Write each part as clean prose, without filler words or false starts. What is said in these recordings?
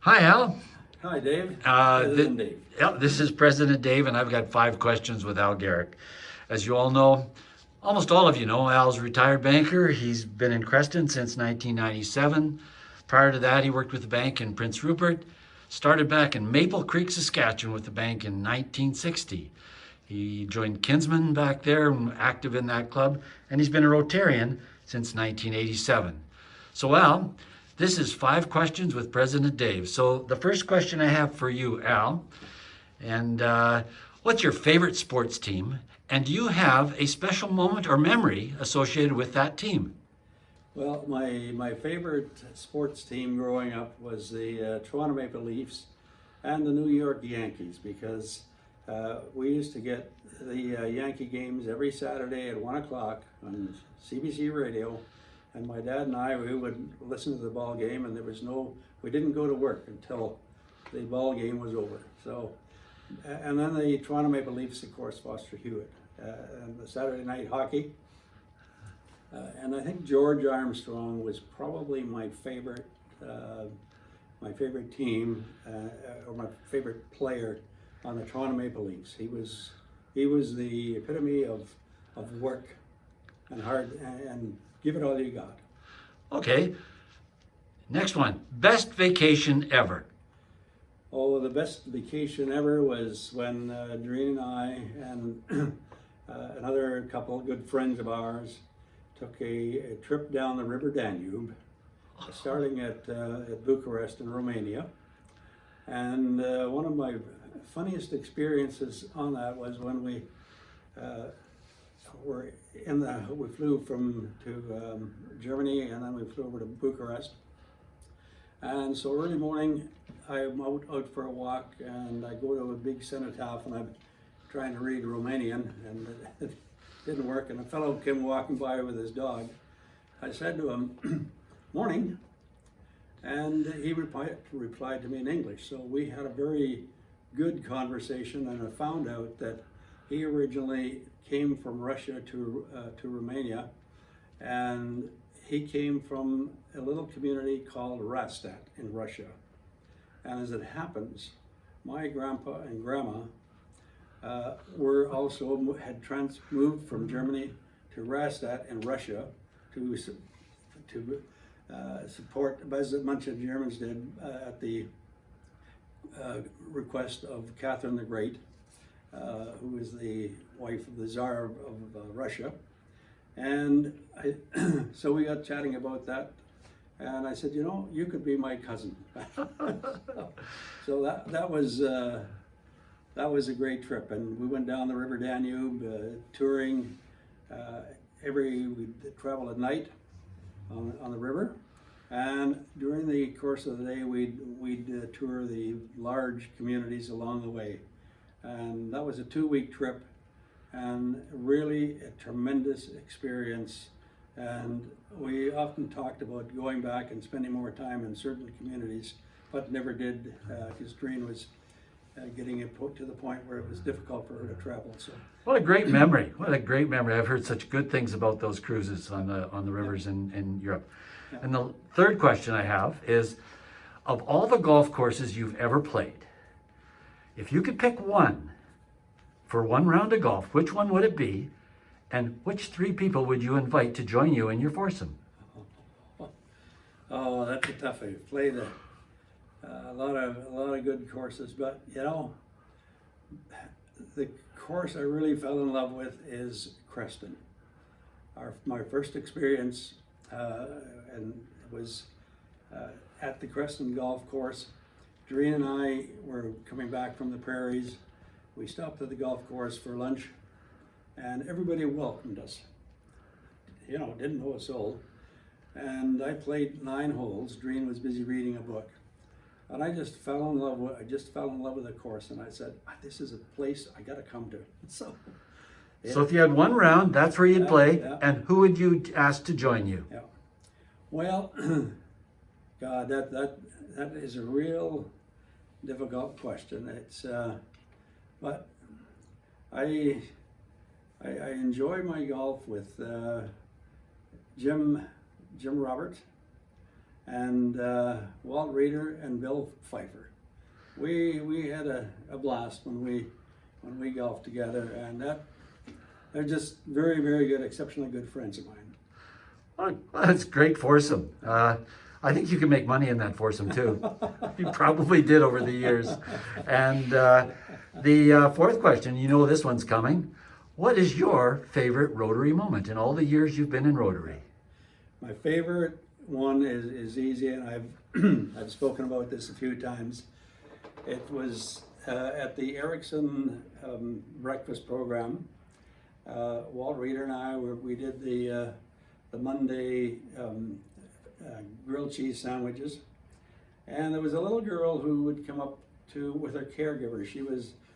Hi, Al. Hi, Dave. Th- President Dave. yeah, this is President Dave, and I've got 5 questions with Al Garrecht. As you all know, almost all of you know, Al's a retired banker. He's been in Creston since 1997. Prior to that, he worked with the bank in Prince Rupert. Started back in Maple Creek, Saskatchewan, with the bank in 1960. He joined Kinsman back there and active in that club, and he's been a Rotarian since 1987. So, Al, this is 5 questions with President Dave. So, the first question I have for you, Al, and what's your favorite sports team? And do you have a special moment or memory associated with that team? Well, my favorite sports team growing up was the Toronto Maple Leafs and the New York Yankees because we used to get the Yankee games every Saturday at 1 o'clock on CBC radio. And my dad and I, we would listen to the ball game, and we didn't go to work until the ball game was over. So, and then the Toronto Maple Leafs, of course, Foster Hewitt, and the Saturday night hockey. And I think George Armstrong was probably my favorite team, or my favorite player on the Toronto Maple Leafs. He was the epitome of work and hard and give it all you got. Okay, next one. Best vacation ever. Oh, the best vacation ever was when Doreen and I and another couple of good friends of ours took a trip down the River Danube, starting at Bucharest in Romania. And one of my funniest experiences on that was when we we flew to Germany, and then we flew over to Bucharest. And so early morning, I'm out for a walk, and I go to a big cenotaph, and I'm trying to read Romanian, and it didn't work. And a fellow came walking by with his dog. I said to him, "Morning," and he replied to me in English. So we had a very good conversation, and I found out that he originally came from Russia to Romania, and he came from a little community called Rastat in Russia. And as it happens, my grandpa and grandma had moved from Germany to Rastat in Russia to support, as a bunch of Germans did, at the request of Catherine the Great, who was the wife of the Tsar of Russia. And so we got chatting about that, and I said, you could be my cousin. So that was a great trip, and we went down the River Danube, touring. We'd travel at night on the river, and during the course of the day, we'd tour the large communities along the way. And that was a 2-week trip, and really a tremendous experience. And we often talked about going back and spending more time in certain communities, but never did, because Doreen was getting it to the point where it was difficult for her to travel. So, What a great memory! What a great memory! I've heard such good things about those cruises on the rivers in Europe. yeah. And the third question I have is, of all the golf courses you've ever played, if you could pick one for one round of golf, which one would it be? And which 3 people would you invite to join you in your foursome? Oh, that's a toughie. Played a lot of good courses, but the course I really fell in love with is Creston. My first experience and was at the Creston golf course. Doreen and I were coming back from the prairies. We stopped at the golf course for lunch, and everybody welcomed us. Didn't know a soul. And I played 9 holes. Doreen was busy reading a book, and I just fell in love with the course. And I said, "This is a place I got to come to." So if you had one round, that's where you'd play. yeah. And who would you ask to join you? Yeah. Well, God, that is a real difficult question. It's but I enjoy my golf with Jim Roberts and Walt Reeder and Bill Pfeiffer. We had a blast when we golfed together, and they're just very, very good, exceptionally good friends of mine. Oh, that's great foursome. I think you can make money in that foursome too. You probably did over the years. And the fourth question, you know this one's coming. What is your favorite Rotary moment in all the years you've been in Rotary? My favorite one is easy, and I've spoken about this a few times. It was at the Erickson breakfast program. Walt Reeder and I we did the Monday grilled cheese sandwiches, and there was a little girl who would come up with her caregiver.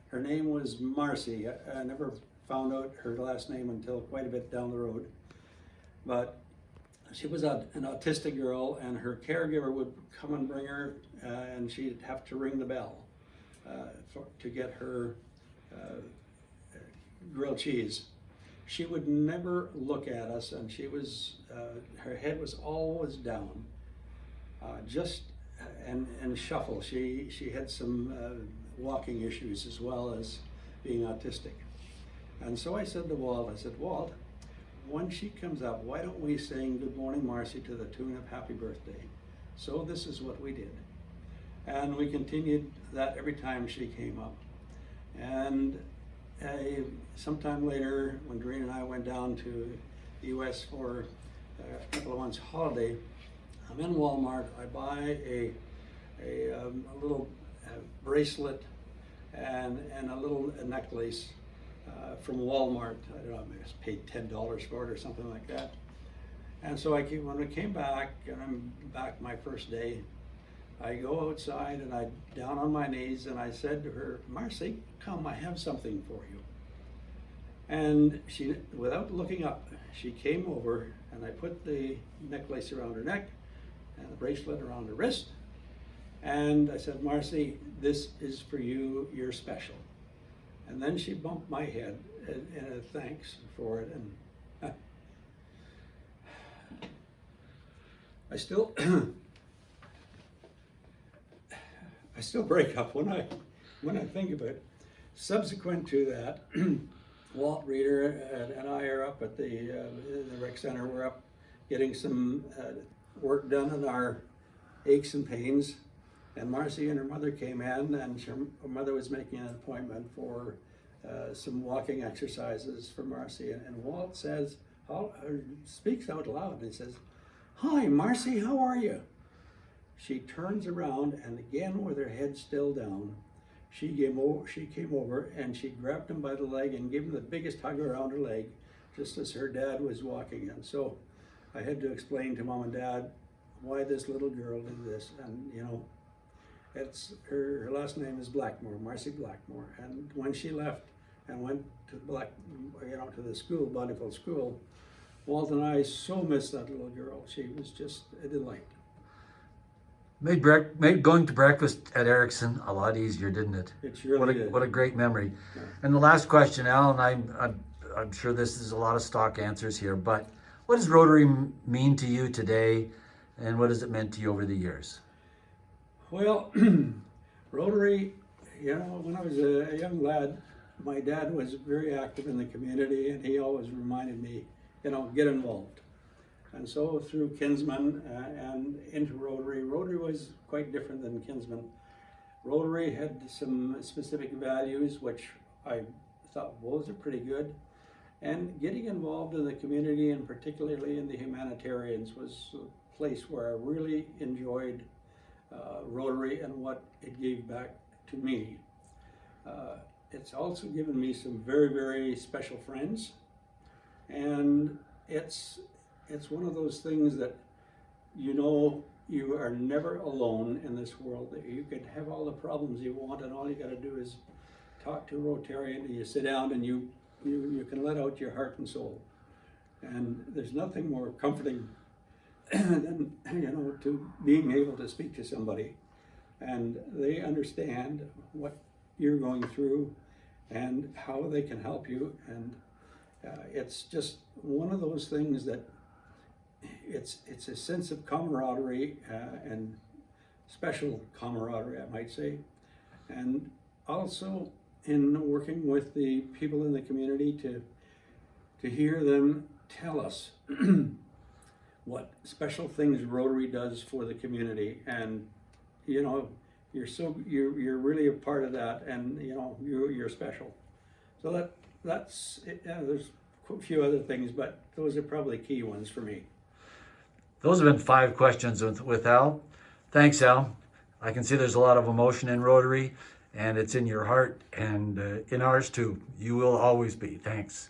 Her name was Marcy. I never found out her last name until quite a bit down the road, but she was an autistic girl, and her caregiver would come and bring her, and she'd have to ring the bell to get her grilled cheese. She would never look at us, and her head was always down, and shuffle. She had some walking issues as well as being autistic. And so I said to Walt, Walt, when she comes up, why don't we sing Good Morning Marcy to the tune of Happy Birthday? So this is what we did. And we continued that every time she came up. And sometime later, when Doreen and I went down to the US for a couple of months holiday, I'm in Walmart. I buy a little bracelet and a little necklace from Walmart. I don't know, I just paid $10 for it or something like that. And so when I came back, and I'm back my first day, I go outside and I down on my knees and I said to her, Marcy, come, I have something for you. And she, without looking up, she came over, and I put the necklace around her neck and the bracelet around her wrist. And I said, Marcy, this is for you, you're special. And then she bumped my head in a thanks for it. And I still break up when I think of it. Subsequent to that, Walt Reeder and I are up at the rec center. We're up getting some work done on our aches and pains. And Marcy and her mother came in, and her mother was making an appointment for some walking exercises for Marcy. And Walt speaks out loud and says, "Hi, Marcy, how are you?" She turns around, and again with her head still down, she came over and she grabbed him by the leg and gave him the biggest hug around her leg, just as her dad was walking. And so I had to explain to Mom and Dad why this little girl did this. And you know, it's her last name is Blackmore, Marcy Blackmore. And when she left and went to to the school, Bountiful School, Walt and I so missed that little girl. She was just a delight. Made going to breakfast at Erickson a lot easier, didn't it? It surely did. What a great memory. Yeah. And the last question, Al, and I'm sure this is a lot of stock answers here, but what does Rotary mean to you today, and what has it meant to you over the years? Well, Rotary, you know, when I was a young lad, my dad was very active in the community, and he always reminded me, you know, get involved. And so through Kinsman and into Rotary, Rotary was quite different than Kinsman. Rotary had some specific values, which I thought, well, those are pretty good. And getting involved in the community, and particularly in the humanitarians, was a place where I really enjoyed Rotary and what it gave back to me. It's also given me some very, very special friends. And it's one of those things that, you know, you are never alone in this world. That you could have all the problems you want, and all you got to do is talk to a Rotarian, and you sit down and you can let out your heart and soul. And there's nothing more comforting than, you know, to being able to speak to somebody, and they understand what you're going through and how they can help you. And it's just one of those things that it's a sense of camaraderie and special camaraderie, I might say, and also in working with the people in the community to hear them tell us what special things Rotary does for the community. And you know, you're really a part of that, and you know, you're special. So that's it. There's a few other things, but those are probably key ones for me. Those have been 5 questions with Al. Thanks, Al. I can see there's a lot of emotion in Rotary, and it's in your heart and in ours too. You will always be. Thanks.